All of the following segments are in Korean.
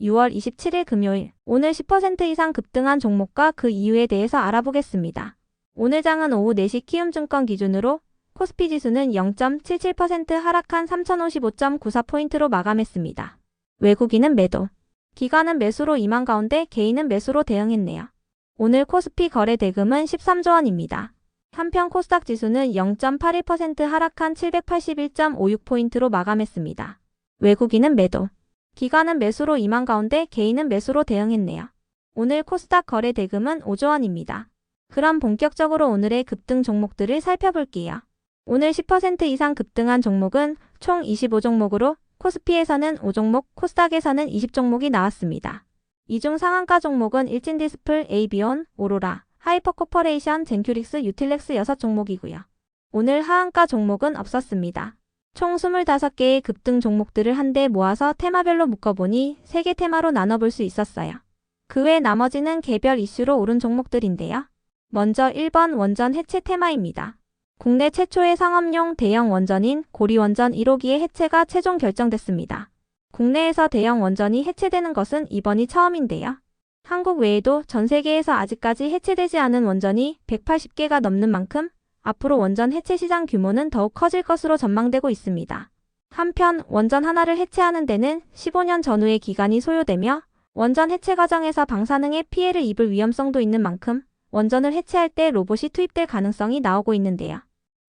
6월 27일 금요일, 오늘 10% 이상 급등한 종목과 그 이유에 대해서 알아보겠습니다. 오늘 장은 오후 4시 키움증권 기준으로 코스피 지수는 0.77% 하락한 3055.94포인트로 마감했습니다. 외국인은 매도, 기관은 매수로 임한 가운데 개인은 매수로 대응했네요. 오늘 코스피 거래 대금은 13조 원입니다. 한편 코스닥 지수는 0.81% 하락한 781.56포인트로 마감했습니다. 외국인은 매도, 기관은 매수로 임한 가운데 개인은 매수로 대응했네요. 오늘 코스닥 거래 대금은 5조 원입니다. 그럼 본격적으로 오늘의 급등 종목들을 살펴볼게요. 오늘 10% 이상 급등한 종목은 총 25종목으로 코스피에서는 5종목, 코스닥에서는 20종목이 나왔습니다. 이 중 상한가 종목은 일진디스플, 에이비온, 오로라, 하이퍼코퍼레이션, 젠큐릭스, 유틸렉스 6종목이고요. 오늘 하한가 종목은 없었습니다. 총 25개의 급등 종목들을 한데 모아서 테마별로 묶어보니 3개 테마로 나눠볼 수 있었어요. 그 외 나머지는 개별 이슈로 오른 종목들인데요. 먼저 1번 원전 해체 테마입니다. 국내 최초의 상업용 대형 원전인 고리원전 1호기의 해체가 최종 결정됐습니다. 국내에서 대형 원전이 해체되는 것은 이번이 처음인데요. 한국 외에도 전 세계에서 아직까지 해체되지 않은 원전이 180개가 넘는 만큼 앞으로 원전 해체 시장 규모는 더욱 커질 것으로 전망되고 있습니다. 한편 원전 하나를 해체하는 데는 15년 전후의 기간이 소요되며 원전 해체 과정에서 방사능에 피해를 입을 위험성도 있는 만큼 원전을 해체할 때 로봇이 투입될 가능성이 나오고 있는데요.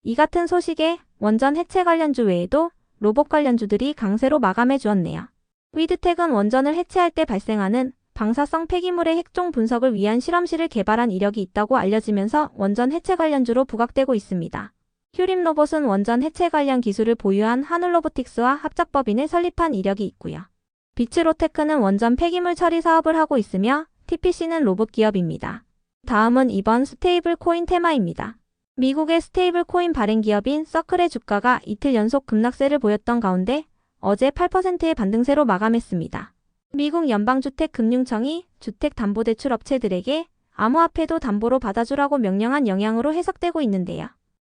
이 같은 소식에 원전 해체 관련주 외에도 로봇 관련주들이 강세로 마감해 주었네요. 위드텍은 원전을 해체할 때 발생하는 방사성 폐기물의 핵종 분석을 위한 실험실을 개발한 이력이 있다고 알려지면서 원전 해체 관련주로 부각되고 있습니다. 휴림로봇은 원전 해체 관련 기술을 보유한 한울로보틱스와 합작법인을 설립한 이력이 있고요. 비츠로테크는 원전 폐기물 처리 사업을 하고 있으며 TPC는 로봇 기업입니다. 다음은 이번 스테이블 코인 테마입니다. 미국의 스테이블 코인 발행 기업인 서클의 주가가 이틀 연속 급락세를 보였던 가운데 어제 8%의 반등세로 마감했습니다. 미국 연방주택금융청이 주택담보대출업체들에게 암호화폐도 담보로 받아주라고 명령한 영향으로 해석되고 있는데요.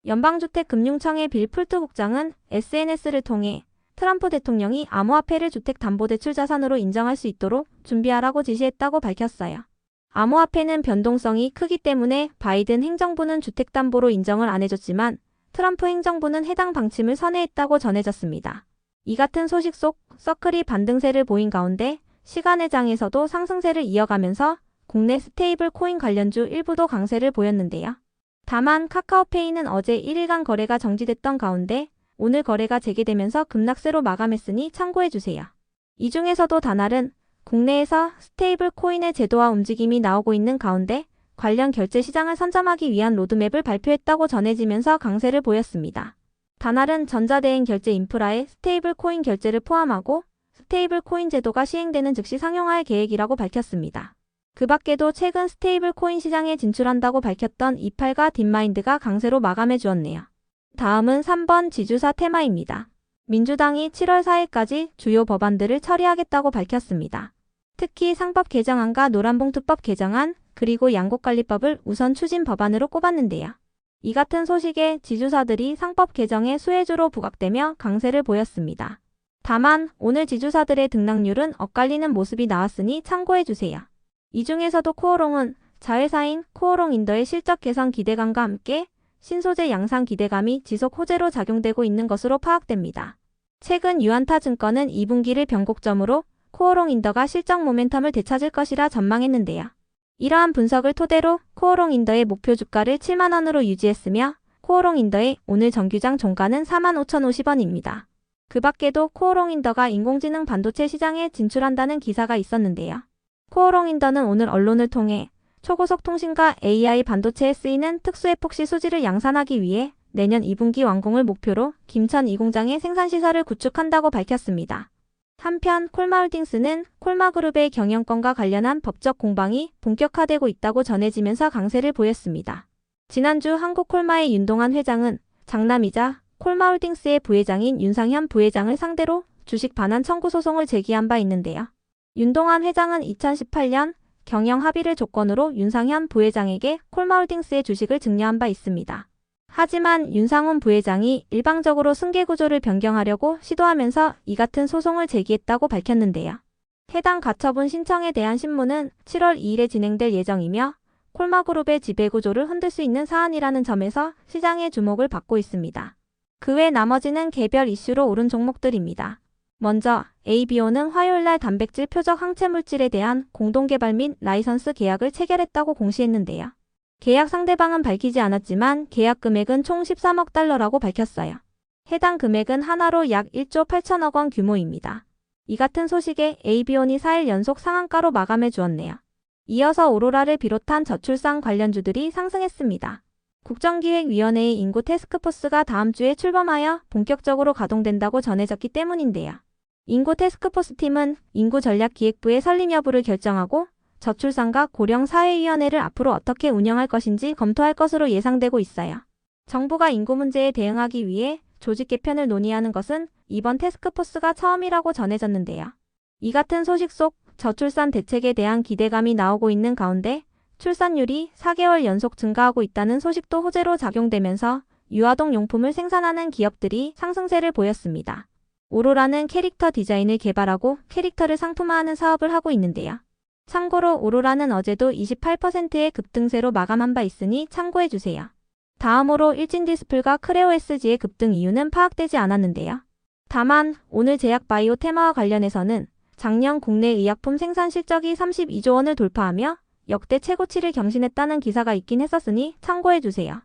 연방주택금융청의 빌 풀트 국장은 SNS를 통해 트럼프 대통령이 암호화폐를 주택담보대출 자산으로 인정할 수 있도록 준비하라고 지시했다고 밝혔어요. 암호화폐는 변동성이 크기 때문에 바이든 행정부는 주택담보로 인정을 안 해줬지만 트럼프 행정부는 해당 방침을 선회했다고 전해졌습니다. 이 같은 소식 속 서클이 반등세를 보인 가운데 시간의 장에서도 상승세를 이어가면서 국내 스테이블 코인 관련주 일부도 강세를 보였는데요. 다만 카카오페이는 어제 1일간 거래가 정지됐던 가운데 오늘 거래가 재개되면서 급락세로 마감했으니 참고해주세요. 이 중에서도 다날은 국내에서 스테이블 코인의 제도화 움직임이 나오고 있는 가운데 관련 결제 시장을 선점하기 위한 로드맵을 발표했다고 전해지면서 강세를 보였습니다. 다날은 전자대행 결제 인프라에 스테이블 코인 결제를 포함하고 스테이블 코인 제도가 시행되는 즉시 상용화할 계획이라고 밝혔습니다. 그 밖에도 최근 스테이블 코인 시장에 진출한다고 밝혔던 이팔과 딥마인드가 강세로 마감해 주었네요. 다음은 3번 지주사 테마입니다. 민주당이 7월 4일까지 주요 법안들을 처리하겠다고 밝혔습니다. 특히 상법 개정안과 노란봉투법 개정안, 그리고 양곡관리법을 우선 추진 법안으로 꼽았는데요. 이 같은 소식에 지주사들이 상법 개정의 수혜주로 부각되며 강세를 보였습니다. 다만 오늘 지주사들의 등락률은 엇갈리는 모습이 나왔으니 참고해주세요. 이 중에서도 코오롱은 자회사인 코오롱인더의 실적 개선 기대감과 함께 신소재 양상 기대감이 지속 호재로 작용되고 있는 것으로 파악됩니다. 최근 유안타증권은 2분기를 변곡점으로 코오롱인더가 실적 모멘텀을 되찾을 것이라 전망했는데요. 이러한 분석을 토대로 코오롱인더의 목표 주가를 7만원으로 유지했으며 코오롱인더의 오늘 정규장 종가는 45,050원입니다. 그 밖에도 코오롱인더가 인공지능 반도체 시장에 진출한다는 기사가 있었는데요. 코오롱인더는 오늘 언론을 통해 초고속 통신과 AI 반도체에 쓰이는 특수 에폭시 수지를 양산하기 위해 내년 2분기 완공을 목표로 김천 2공장의 생산시설을 구축한다고 밝혔습니다. 한편 콜마홀딩스는 콜마그룹의 경영권과 관련한 법적 공방이 본격화되고 있다고 전해지면서 강세를 보였습니다. 지난주 한국콜마의 윤동환 회장은 장남이자 콜마홀딩스의 부회장인 윤상현 부회장을 상대로 주식 반환 청구 소송을 제기한 바 있는데요. 윤동환 회장은 2018년 경영 합의를 조건으로 윤상현 부회장에게 콜마홀딩스의 주식을 증여한 바 있습니다. 하지만 윤상훈 부회장이 일방적으로 승계구조를 변경하려고 시도하면서 이 같은 소송을 제기했다고 밝혔는데요. 해당 가처분 신청에 대한 신문은 7월 2일에 진행될 예정이며 콜마그룹의 지배구조를 흔들 수 있는 사안이라는 점에서 시장의 주목을 받고 있습니다. 그 외 나머지는 개별 이슈로 오른 종목들입니다. 먼저 ABO는 화요일날 단백질 표적 항체 물질에 대한 공동개발 및 라이선스 계약을 체결했다고 공시했는데요. 계약 상대방은 밝히지 않았지만 계약 금액은 총 13억 달러라고 밝혔어요. 해당 금액은 하나로 약 1조 8천억 원 규모입니다. 이 같은 소식에 ABO는 4일 연속 상한가로 마감해 주었네요. 이어서 오로라를 비롯한 저출산 관련주들이 상승했습니다. 국정기획위원회의 인구 태스크포스가 다음 주에 출범하여 본격적으로 가동된다고 전해졌기 때문인데요. 인구 태스크포스 팀은 인구전략기획부의 설립 여부를 결정하고 저출산과 고령 사회위원회를 앞으로 어떻게 운영할 것인지 검토할 것으로 예상되고 있어요. 정부가 인구 문제에 대응하기 위해 조직 개편을 논의하는 것은 이번 태스크포스가 처음이라고 전해졌는데요. 이 같은 소식 속 저출산 대책에 대한 기대감이 나오고 있는 가운데 출산율이 4개월 연속 증가하고 있다는 소식도 호재로 작용되면서 유아동 용품을 생산하는 기업들이 상승세를 보였습니다. 오로라는 캐릭터 디자인을 개발하고 캐릭터를 상품화하는 사업을 하고 있는데요. 참고로 오로라는 어제도 28%의 급등세로 마감한 바 있으니 참고해주세요. 다음으로 일진디스플과 크레오SG의 급등 이유는 파악되지 않았는데요. 다만 오늘 제약바이오 테마와 관련해서는 작년 국내 의약품 생산 실적이 32조 원을 돌파하며 역대 최고치를 경신했다는 기사가 있긴 했었으니 참고해주세요.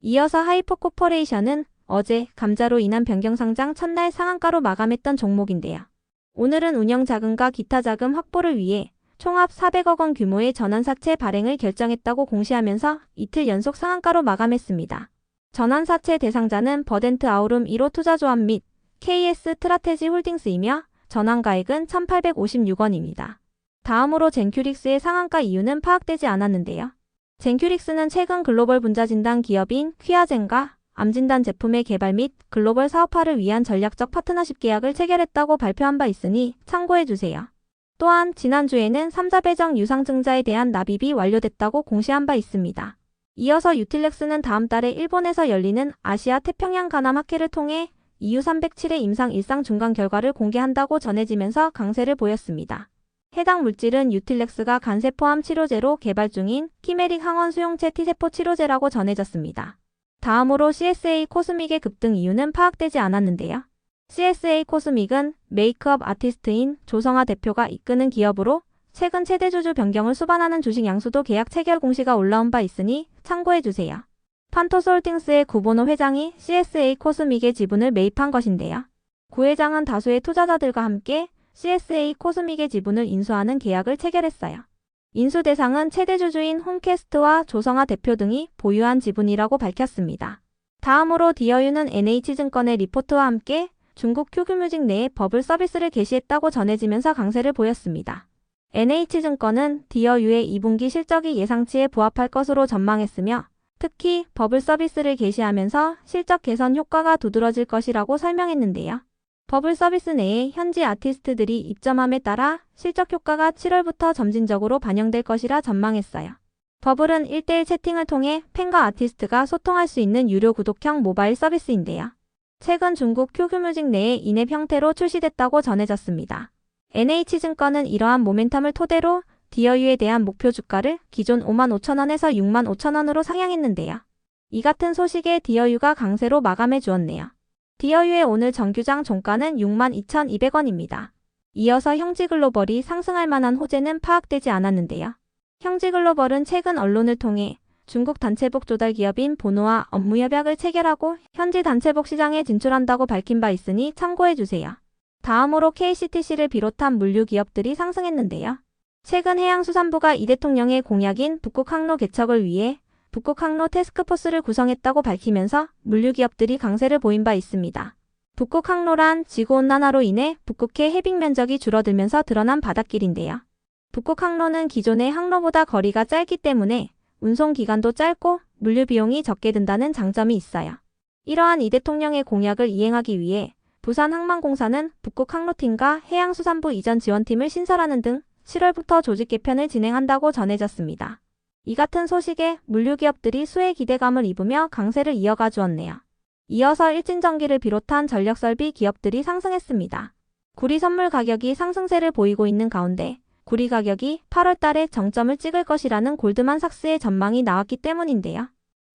이어서 하이퍼 코퍼레이션은 어제 감자로 인한 변경 상장 첫날 상한가로 마감했던 종목인데요. 오늘은 운영 자금과 기타 자금 확보를 위해 총합 400억 원 규모의 전환사채 발행을 결정했다고 공시하면서 이틀 연속 상한가로 마감했습니다. 전환사채 대상자는 버덴트 아우름 1호 투자조합 및 KS 트라테지 홀딩스이며 전환가액은 1,856원입니다. 다음으로 젠큐릭스의 상한가 이유는 파악되지 않았는데요. 젠큐릭스는 최근 글로벌 분자진단 기업인 퀴아젠과 암진단 제품의 개발 및 글로벌 사업화를 위한 전략적 파트너십 계약을 체결했다고 발표한 바 있으니 참고해주세요. 또한 지난주에는 3자 배정 유상증자에 대한 납입이 완료됐다고 공시한 바 있습니다. 이어서 유틸렉스는 다음 달에 일본에서 열리는 아시아 태평양 가남 학회를 통해 EU307의 임상 일상 중간 결과를 공개한다고 전해지면서 강세를 보였습니다. 해당 물질은 유틸렉스가 간세포암 치료제로 개발 중인 키메릭 항원 수용체 T세포 치료제라고 전해졌습니다. 다음으로 CSA 코스믹의 급등 이유는 파악되지 않았는데요. CSA 코스믹은 메이크업 아티스트인 조성아 대표가 이끄는 기업으로 최근 최대주주 변경을 수반하는 주식 양수도 계약 체결 공시가 올라온 바 있으니 참고해주세요. 판토스홀딩스의 구본호 회장이 CSA 코스믹의 지분을 매입한 것인데요. 구 회장은 다수의 투자자들과 함께 CSA 코스믹의 지분을 인수하는 계약을 체결했어요. 인수 대상은 최대주주인 홈캐스트와 조성아 대표 등이 보유한 지분이라고 밝혔습니다. 다음으로 디어유는 NH증권의 리포트와 함께 중국 QQ뮤직 내에 버블 서비스를 개시했다고 전해지면서 강세를 보였습니다. NH증권은 디어유의 2분기 실적이 예상치에 부합할 것으로 전망했으며 특히 버블 서비스를 개시하면서 실적 개선 효과가 두드러질 것이라고 설명했는데요. 버블 서비스 내에 현지 아티스트들이 입점함에 따라 실적 효과가 7월부터 점진적으로 반영될 것이라 전망했어요. 버블은 1대1 채팅을 통해 팬과 아티스트가 소통할 수 있는 유료 구독형 모바일 서비스인데요. 최근 중국 QQ뮤직 내에 인앱 형태로 출시됐다고 전해졌습니다. NH증권은 이러한 모멘텀을 토대로 디어유에 대한 목표 주가를 기존 55,000원에서 65,000원으로 상향했는데요. 이 같은 소식에 디어유가 강세로 마감해 주었네요. 디어유의 오늘 정규장 종가는 62,200원입니다. 이어서 형지글로벌이 상승할 만한 호재는 파악되지 않았는데요. 형지글로벌은 최근 언론을 통해 중국 단체복 조달 기업인 보노와 업무 협약을 체결하고 현지 단체복 시장에 진출한다고 밝힌 바 있으니 참고해주세요. 다음으로 KCTC를 비롯한 물류 기업들이 상승했는데요. 최근 해양수산부가 이 대통령의 공약인 북극항로 개척을 위해 북극항로 태스크포스를 구성했다고 밝히면서 물류기업들이 강세를 보인 바 있습니다. 북극항로란 지구온난화로 인해 북극해 해빙 면적이 줄어들면서 드러난 바닷길인데요. 북극항로는 기존의 항로보다 거리가 짧기 때문에 운송 기간도 짧고 물류 비용이 적게 든다는 장점이 있어요. 이러한 이 대통령의 공약을 이행하기 위해 부산항만공사는 북극항로팀과 해양수산부 이전 지원팀을 신설하는 등 7월부터 조직 개편을 진행한다고 전해졌습니다. 이 같은 소식에 물류기업들이 수혜 기대감을 입으며 강세를 이어가 주었네요. 이어서 일진전기를 비롯한 전력설비 기업들이 상승했습니다. 구리 선물 가격이 상승세를 보이고 있는 가운데 구리 가격이 8월 달에 정점을 찍을 것이라는 골드만삭스의 전망이 나왔기 때문인데요.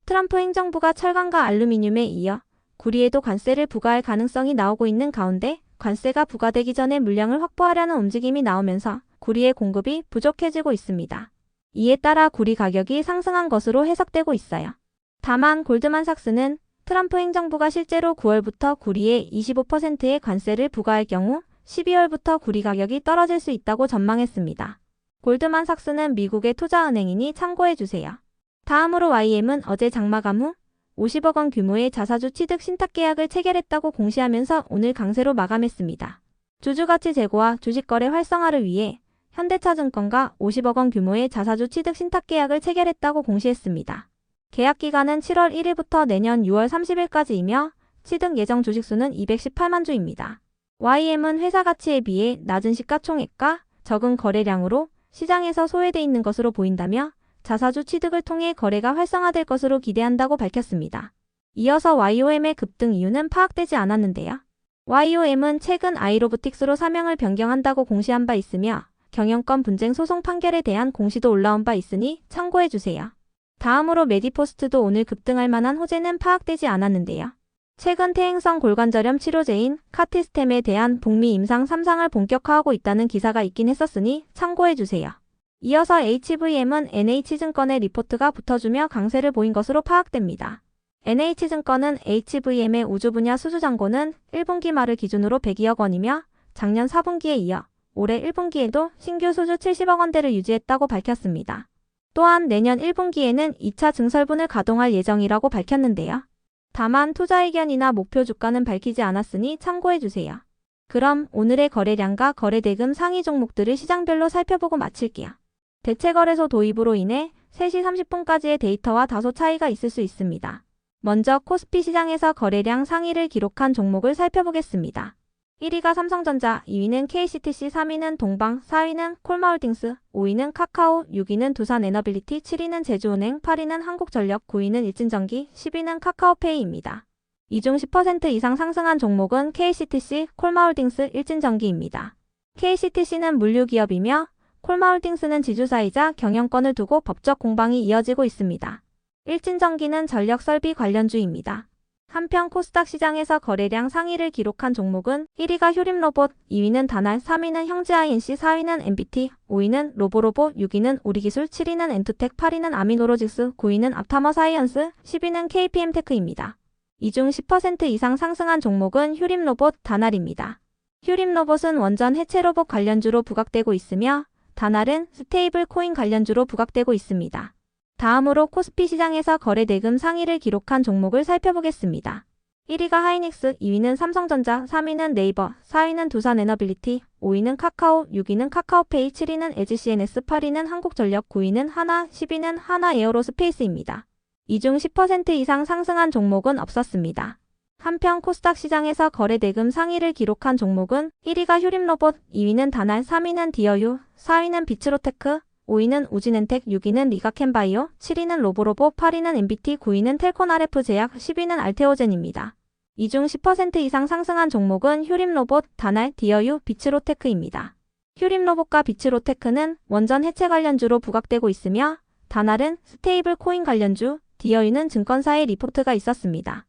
트럼프 행정부가 철강과 알루미늄에 이어 구리에도 관세를 부과할 가능성이 나오고 있는 가운데 관세가 부과되기 전에 물량을 확보하려는 움직임이 나오면서 구리의 공급이 부족해지고 있습니다. 이에 따라 구리 가격이 상승한 것으로 해석되고 있어요. 다만 골드만삭스는 트럼프 행정부가 실제로 9월부터 구리에 25%의 관세를 부과할 경우 12월부터 구리 가격이 떨어질 수 있다고 전망했습니다. 골드만삭스는 미국의 투자은행이니 참고해주세요. 다음으로 YM은 어제 장마감 후 50억 원 규모의 자사주 취득 신탁 계약을 체결했다고 공시하면서 오늘 강세로 마감했습니다. 주주가치 제고와 주식거래 활성화를 위해 현대차증권과 50억 원 규모의 자사주 취득 신탁 계약을 체결했다고 공시했습니다. 계약 기간은 7월 1일부터 내년 6월 30일까지이며 취득 예정 주식수는 218만 주입니다. YM은 회사 가치에 비해 낮은 시가총액과 적은 거래량으로 시장에서 소외돼 있는 것으로 보인다며 자사주 취득을 통해 거래가 활성화될 것으로 기대한다고 밝혔습니다. 이어서 YOM의 급등 이유는 파악되지 않았는데요. YOM은 최근 아이로보틱스로 사명을 변경한다고 공시한 바 있으며 경영권 분쟁 소송 판결에 대한 공시도 올라온 바 있으니 참고해주세요. 다음으로 메디포스트도 오늘 급등할 만한 호재는 파악되지 않았는데요. 최근 퇴행성 골관절염 치료제인 카티스템에 대한 북미 임상 3상을 본격화하고 있다는 기사가 있긴 했었으니 참고해주세요. 이어서 HVM은 NH증권의 리포트가 붙어주며 강세를 보인 것으로 파악됩니다. NH증권은 HVM의 우주 분야 수주 잔고는 1분기 말을 기준으로 102억 원이며 작년 4분기에 이어 올해 1분기에도 신규 수주 70억 원대를 유지했다고 밝혔습니다. 또한 내년 1분기에는 2차 증설분을 가동할 예정이라고 밝혔는데요. 다만 투자 의견이나 목표 주가는 밝히지 않았으니 참고해주세요. 그럼 오늘의 거래량과 거래대금 상위 종목들을 시장별로 살펴보고 마칠게요. 대체거래소 도입으로 인해 3시 30분까지의 데이터와 다소 차이가 있을 수 있습니다. 먼저 코스피 시장에서 거래량 상위를 기록한 종목을 살펴보겠습니다. 1위가 삼성전자, 2위는 KCTC, 3위는 동방, 4위는 콜마홀딩스, 5위는 카카오, 6위는 두산에너빌리티, 7위는 제주은행, 8위는 한국전력, 9위는 일진전기, 10위는 카카오페이입니다. 이 중 10% 이상 상승한 종목은 KCTC, 콜마홀딩스, 일진전기입니다. KCTC는 물류기업이며 콜마홀딩스는 지주사이자 경영권을 두고 법적 공방이 이어지고 있습니다. 일진전기는 전력설비 관련주입니다. 한편 코스닥 시장에서 거래량 상위를 기록한 종목은 1위가 효림로봇, 2위는 다날, 3위는 형제INC, 4위는 MBT, 5위는 로보로보, 6위는 우리기술, 7위는 엔투텍, 8위는 아미노로직스, 9위는 앞타머사이언스, 10위는 KPM테크입니다. 이 중 10% 이상 상승한 종목은 효림로봇, 다날입니다. 효림로봇은 원전 해체로봇 관련주로 부각되고 있으며 다날은 스테이블 코인 관련주로 부각되고 있습니다. 다음으로 코스피 시장에서 거래대금 상위를 기록한 종목을 살펴보겠습니다. 1위가 하이닉스, 2위는 삼성전자, 3위는 네이버, 4위는 두산에너빌리티, 5위는 카카오, 6위는 카카오페이, 7위는 LGCNS, 8위는 한국전력, 9위는 하나, 10위는 하나에어로스페이스입니다. 이 중 10% 이상 상승한 종목은 없었습니다. 한편 코스닥 시장에서 거래대금 상위를 기록한 종목은 1위가 효림로봇, 2위는 다날, 3위는 디어유, 4위는 비츠로테크, 5위는 우진엔텍, 6위는 리가켄바이오, 7위는 로보로보, 8위는 MBT, 9위는 텔콘RF제약, 10위는 알테오젠입니다. 이 중 10% 이상 상승한 종목은 효림로봇, 다날, 디어유, 비츠로테크입니다. 효림로봇과 비츠로테크는 원전 해체 관련주로 부각되고 있으며 다날은 스테이블 코인 관련주, 디어유는 증권사의 리포트가 있었습니다.